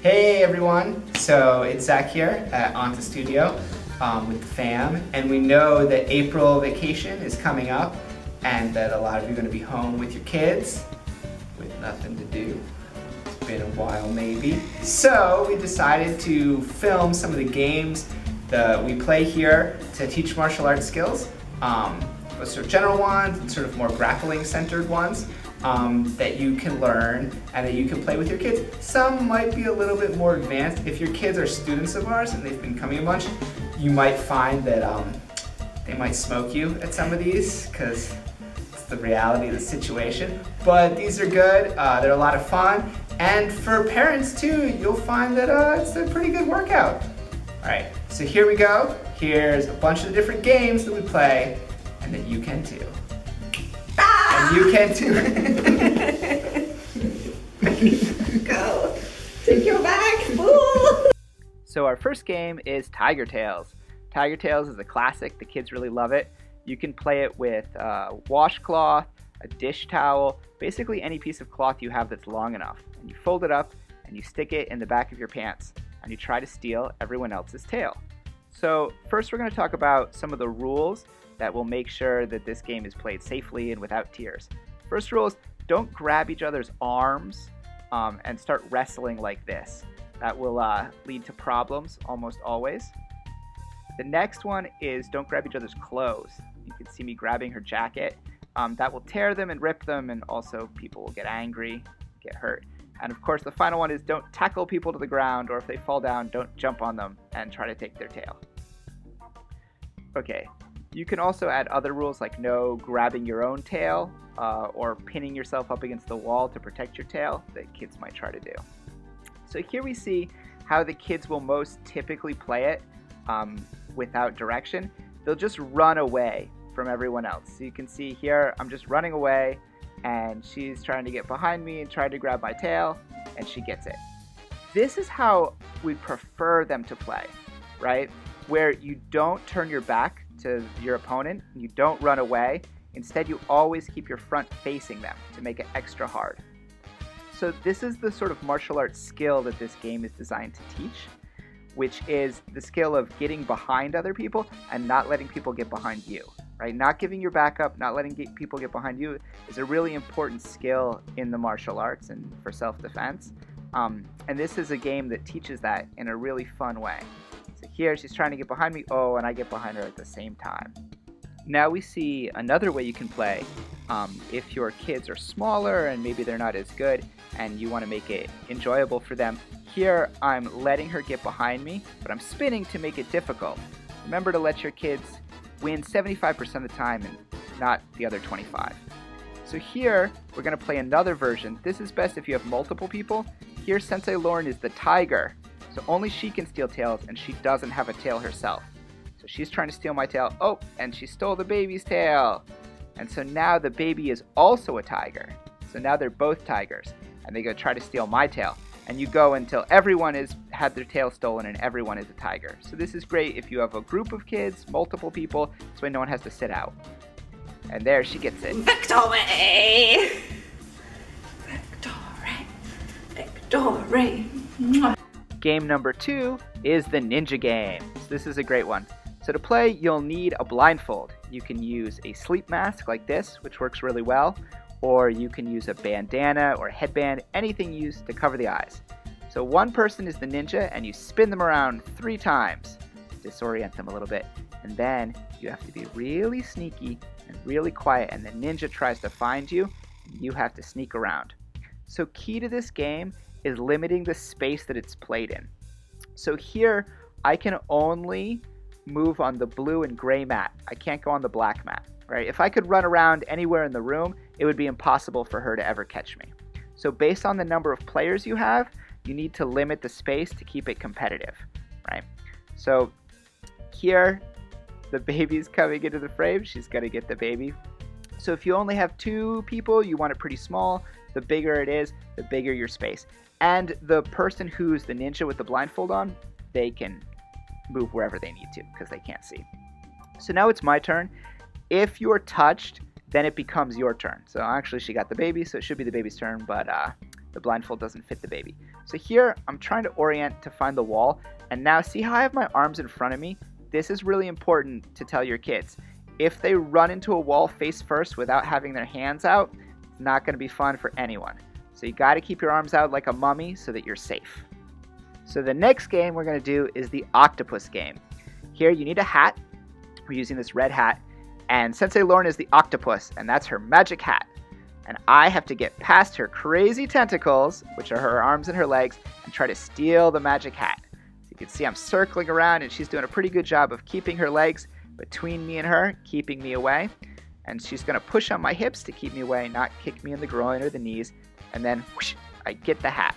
Hey everyone, so it's Zach here at Onto Studio with the fam, and we know that April vacation is coming up and that a lot of you are going to be home with your kids with nothing to do. It's been a while maybe. So we decided to film some of the games that we play here to teach martial arts skills, both sort of general ones and sort of more grappling centered ones. That you can learn and that you can play with your kids. Some might be a little bit more advanced. If your kids are students of ours and they've been coming a bunch, you might find that they might smoke you at some of these because it's the reality of the situation. But these are good, they're a lot of fun. And for parents too, you'll find that it's a pretty good workout. All right, so here we go. Here's a bunch of the different games that we play and that you can too. And you can too. Go. Take your back, fool. So our first game is Tiger Tails. Tiger Tails is a classic. The kids really love it. You can play it with a washcloth, a dish towel, basically any piece of cloth you have that's long enough. And you fold it up and you stick it in the back of your pants and you try to steal everyone else's tail. So first we're going to talk about some of the rules that will make sure that this game is played safely and without tears. First rule is don't grab each other's arms and start wrestling like this. That will lead to problems almost always. The next one is don't grab each other's clothes. You can see me grabbing her jacket. That will tear them and rip them, and also people will get angry, get hurt. And of course the final one is don't tackle people to the ground, or if they fall down, don't jump on them and try to take their tail. Okay. You can also add other rules like no grabbing your own tail or pinning yourself up against the wall to protect your tail that kids might try to do. So here we see how the kids will most typically play it without direction. They'll just run away from everyone else. So you can see here I'm just running away and she's trying to get behind me and trying to grab my tail and she gets it. This is how we prefer them to play, right? Where you don't turn your back to your opponent, you don't run away. Instead, you always keep your front facing them to make it extra hard. So this is the sort of martial arts skill that this game is designed to teach, which is the skill of getting behind other people and not letting people get behind you, right? Not giving your back up, not letting people get behind you is a really important skill in the martial arts and for self-defense. And this is a game that teaches that in a really fun way. So here she's trying to get behind me, and I get behind her at the same time. Now we see another way you can play if your kids are smaller and maybe they're not as good and you want to make it enjoyable for them. Here I'm letting her get behind me, but I'm spinning to make it difficult. Remember to let your kids win 75% of the time and not the other 25%. So here we're going to play another version. This is best if you have multiple people. Here Sensei Lauren is the tiger. So only she can steal tails, and she doesn't have a tail herself. So she's trying to steal my tail. Oh, and she stole the baby's tail. And so now the baby is also a tiger. So now they're both tigers, and they go try to steal my tail. And you go until everyone has had their tail stolen and everyone is a tiger. So this is great if you have a group of kids, multiple people, so no one has to sit out. And there she gets it. Victory! Victory! Victory! Mwah. Game number 2 is the ninja game. So this is a great one. So to play, you'll need a blindfold. You can use a sleep mask like this, which works really well, or you can use a bandana or a headband, anything used to cover the eyes. So one person is the ninja, and you spin them around 3 times to disorient them a little bit. And then you have to be really sneaky and really quiet, and the ninja tries to find you, and you have to sneak around. So key to this game is limiting the space that it's played in. So here, I can only move on the blue and gray mat. I can't go on the black mat, right? If I could run around anywhere in the room, it would be impossible for her to ever catch me. So based on the number of players you have, you need to limit the space to keep it competitive, right? So here, the baby's coming into the frame. She's gonna get the baby. So if you only have 2 people, you want it pretty small. The bigger it is, the bigger your space. And the person who's the ninja with the blindfold on, they can move wherever they need to because they can't see. So now it's my turn. If you're touched, then it becomes your turn. So actually she got the baby, so it should be the baby's turn, but the blindfold doesn't fit the baby. So here, I'm trying to orient to find the wall, and now see how I have my arms in front of me? This is really important to tell your kids. If they run into a wall face first without having their hands out, it's not going to be fun for anyone. So you got to keep your arms out like a mummy so that you're safe. So the next game we're going to do is the octopus game. Here you need a hat. We're using this red hat. And Sensei Lauren is the octopus, and that's her magic hat. And I have to get past her crazy tentacles, which are her arms and her legs, and try to steal the magic hat. So you can see I'm circling around, and she's doing a pretty good job of keeping her legs between me and her, keeping me away. And she's going to push on my hips to keep me away, not kick me in the groin or the knees. And then whoosh, I get the hat.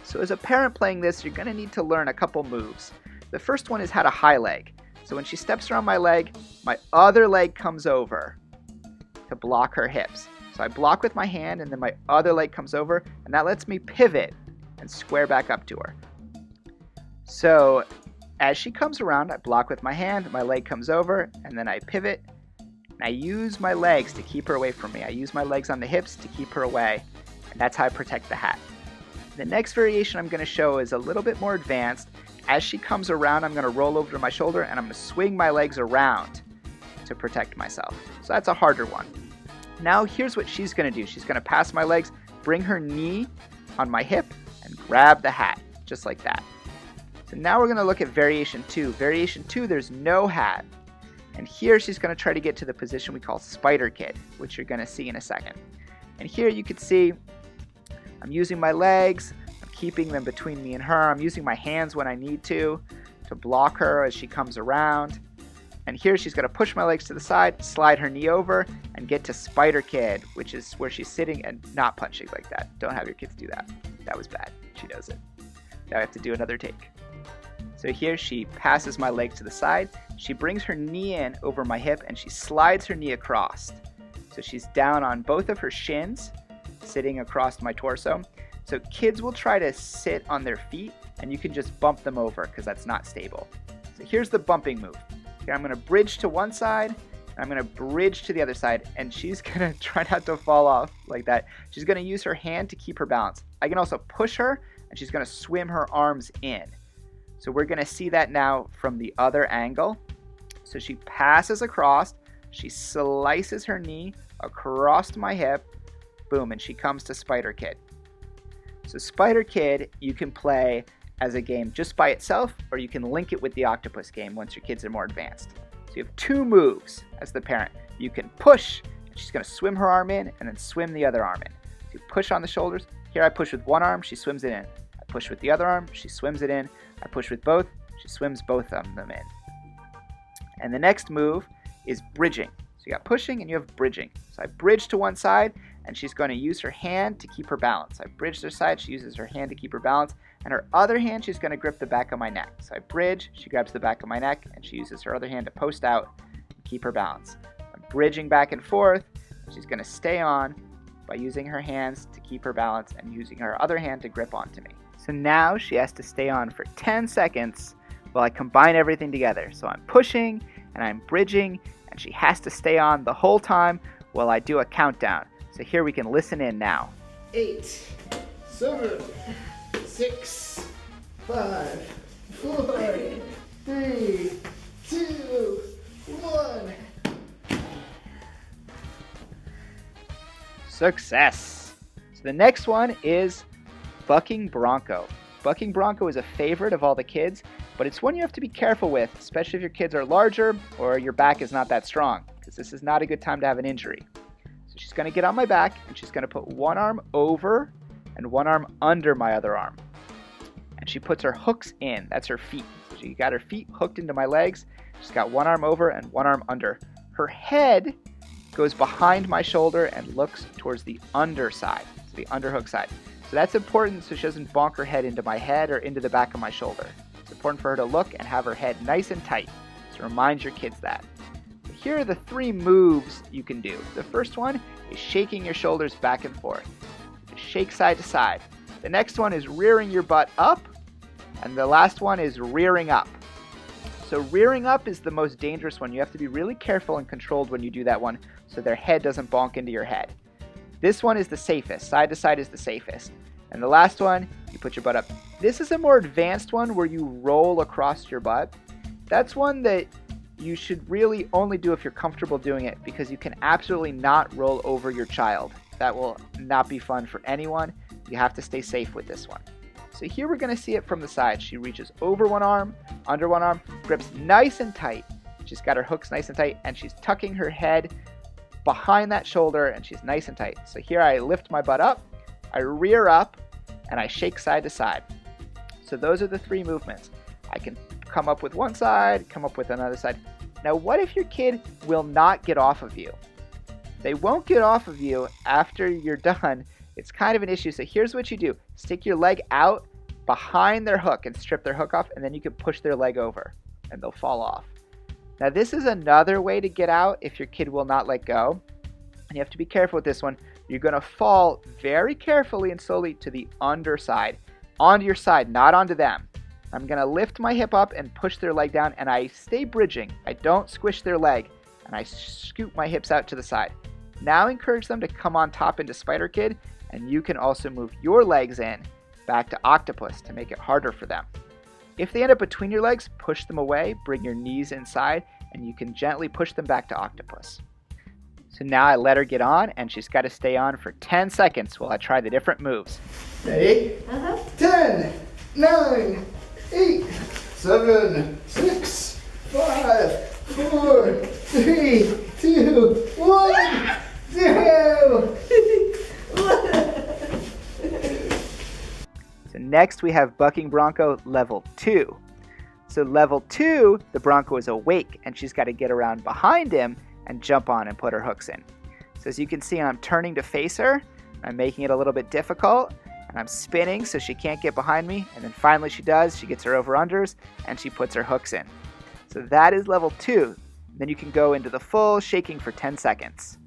So as a parent playing this, you're going to need to learn a couple moves. The first one is how to high leg. So when she steps around my leg, my other leg comes over to block her hips. So I block with my hand, and then my other leg comes over, and that lets me pivot and square back up to her. So as she comes around, I block with my hand, my leg comes over, and then I pivot. And I use my legs to keep her away from me. I use my legs on the hips to keep her away, and that's how I protect the hat. The next variation I'm going to show is a little bit more advanced. As she comes around, I'm going to roll over to my shoulder, and I'm going to swing my legs around to protect myself. So that's a harder one. Now here's what she's going to do. She's going to pass my legs, bring her knee on my hip, and grab the hat, just like that. So now we're going to look at variation 2. Variation 2, there's no hat. And here she's going to try to get to the position we call spider kid, which you're going to see in a second. And here you can see I'm using my legs, I'm keeping them between me and her. I'm using my hands when I need to block her as she comes around. And here she's going to push my legs to the side, slide her knee over, and get to Spider Kid, which is where she's sitting and not punching like that. Don't have your kids do that. That was bad. She knows it. Now I have to do another take. So here she passes my leg to the side. She brings her knee in over my hip, and she slides her knee across. So she's down on both of her shins, sitting across my torso. So kids will try to sit on their feet, and you can just bump them over because that's not stable. So here's the bumping move. Okay, I'm going to bridge to one side, and I'm going to bridge to the other side, and she's going to try not to fall off like that. She's going to use her hand to keep her balance. I can also push her, and she's going to swim her arms in. So we're going to see that now from the other angle. So she passes across, she slices her knee across my hip, boom, and she comes to Spider Kid. So Spider Kid, you can play as a game just by itself, or you can link it with the octopus game once your kids are more advanced. So you have two moves as the parent. You can push, and she's going to swim her arm in, and then swim the other arm in. So you push on the shoulders. Here I push with one arm, she swims it in. I push with the other arm, she swims it in. I push with both, she swims both of them in. And the next move is bridging. So you got pushing and you have bridging. So I bridge to one side, and she's going to use her hand to keep her balance. I bridge to her side, she uses her hand to keep her balance, and her other hand she's going to grip the back of my neck. So I bridge, she grabs the back of my neck, and she uses her other hand to post out and keep her balance. I'm bridging back and forth, she's going to stay on by using her hands to keep her balance and using her other hand to grip onto me. So now she has to stay on for 10 seconds while I combine everything together. So I'm pushing and I'm bridging, and she has to stay on the whole time while I do a countdown. So here we can listen in now. 8, 7, 6, 5, 4, 3, 2, 1. Success! So the next one is bucking bronco. Bucking bronco is a favorite of all the kids, but it's one you have to be careful with, especially if your kids are larger or your back is not that strong, because this is not a good time to have an injury. So she's going to get on my back, and she's going to put one arm over and one arm under my other arm. And she puts her hooks in. That's her feet. So she got her feet hooked into my legs. She's got one arm over and one arm under. Her head goes behind my shoulder and looks towards the underside, so the underhook side. So that's important so she doesn't bonk her head into my head or into the back of my shoulder. It's important for her to look and have her head nice and tight. So remind your kids that. Here are the 3 moves you can do. The first one is shaking your shoulders back and forth. You shake side to side. The next one is rearing your butt up. And the last one is rearing up. So rearing up is the most dangerous one. You have to be really careful and controlled when you do that one so their head doesn't bonk into your head. This one is the safest. Side to side is the safest. And the last one, you put your butt up. This is a more advanced one where you roll across your butt. That's one that you should really only do if you're comfortable doing it, because you can absolutely not roll over your child. That will not be fun for anyone. You have to stay safe with this one. So here we're going to see it from the side. She reaches over one arm, under one arm, grips nice and tight. She's got her hooks nice and tight, and she's tucking her head behind that shoulder, and she's nice and tight. So here I lift my butt up, I rear up, and I shake side to side. So those are the 3 movements. I can come up with one side, come up with another side. Now what if your kid will not get off of you? They won't get off of you after you're done. It's kind of an issue. So here's what you do. Stick your leg out behind their hook and strip their hook off, and then you can push their leg over and they'll fall off. Now this is another way to get out if your kid will not let go. And you have to be careful with this one. You're going to fall very carefully and slowly to the underside, onto your side, not onto them. I'm going to lift my hip up and push their leg down, and I stay bridging. I don't squish their leg, and I scoop my hips out to the side. Now encourage them to come on top into Spider Kid, and you can also move your legs in back to Octopus to make it harder for them. If they end up between your legs, push them away, bring your knees inside, and you can gently push them back to Octopus. So now I let her get on, and she's got to stay on for 10 seconds while I try the different moves. Ready? 10, 9, 8, 7, 6, 5, 4, 3, 2, 1, 0. So next we have Bucking Bronco level 2. So level 2, the Bronco is awake, and she's got to get around behind him and jump on and put her hooks in. So as you can see, I'm turning to face her. I'm making it a little bit difficult, and I'm spinning so she can't get behind me, and then finally she does. She gets her over-unders, and she puts her hooks in. So that is level 2. Then you can go into the full shaking for 10 seconds.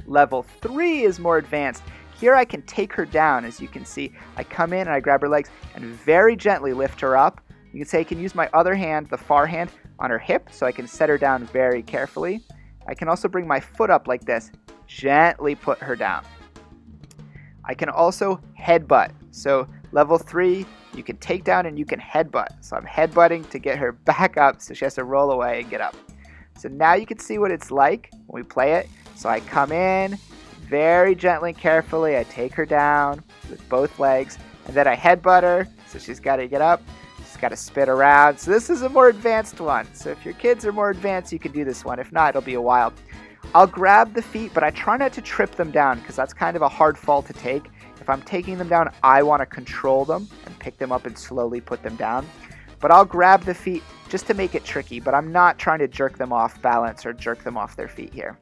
Level 3 is more advanced. Here I can take her down. As you can see, I come in and I grab her legs and very gently lift her up. You can say I can use my other hand, the far hand, on her hip so I can set her down very carefully. I can also bring my foot up like this, gently put her down. I can also headbutt. So level 3, you can take down and you can headbutt. So I'm headbutting to get her back up so she has to roll away and get up. So now you can see what it's like when we play it. So I come in very gently and carefully. I take her down with both legs, and then I headbutt her. So she's got to get up. She's got to spin around. So this is a more advanced one. So if your kids are more advanced, you can do this one. If not, it'll be a while. I'll grab the feet, but I try not to trip them down because that's kind of a hard fall to take. If I'm taking them down, I want to control them and pick them up and slowly put them down. But I'll grab the feet just to make it tricky, but I'm not trying to jerk them off balance or jerk them off their feet here.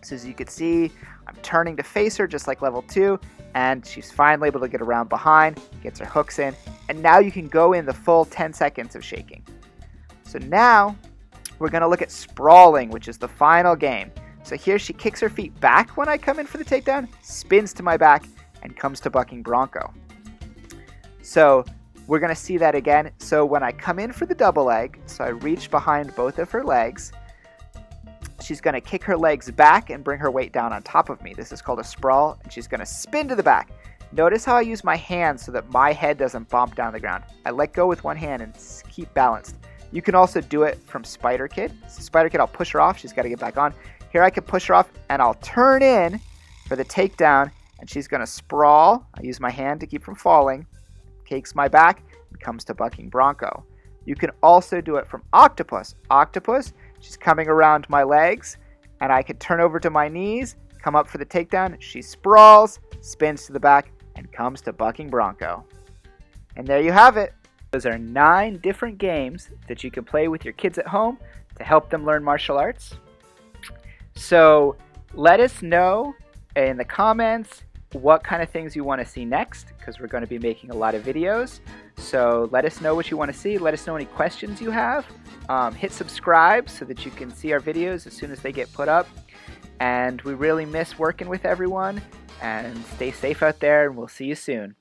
So as you can see, I'm turning to face her just like level 2, and she's finally able to get around behind, gets her hooks in, and now you can go in the full 10 seconds of shaking. So now we're going to look at sprawling, which is the final game. So here she kicks her feet back when I come in for the takedown, spins to my back, and comes to Bucking Bronco. So we're going to see that again. So when I come in for the double leg, so I reach behind both of her legs, she's going to kick her legs back and bring her weight down on top of me. This is called a sprawl, and she's going to spin to the back. Notice how I use my hands so that my head doesn't bump down the ground. I let go with one hand and keep balanced. You can also do it from Spider Kid. So Spider Kid, I'll push her off. She's got to get back on. Here I can push her off, and I'll turn in for the takedown, and she's going to sprawl. I use my hand to keep from falling. Takes my back and comes to Bucking Bronco. You can also do it from Octopus. Octopus, she's coming around my legs, and I can turn over to my knees, come up for the takedown. She sprawls, spins to the back, and comes to Bucking Bronco. And there you have it. Those are 9 different games that you can play with your kids at home to help them learn martial arts. So let us know in the comments what kind of things you want to see next, because we're going to be making a lot of videos. So let us know what you want to see. Let us know any questions you have. Hit subscribe so that you can see our videos as soon as they get put up. And we really miss working with everyone. And stay safe out there, and we'll see you soon.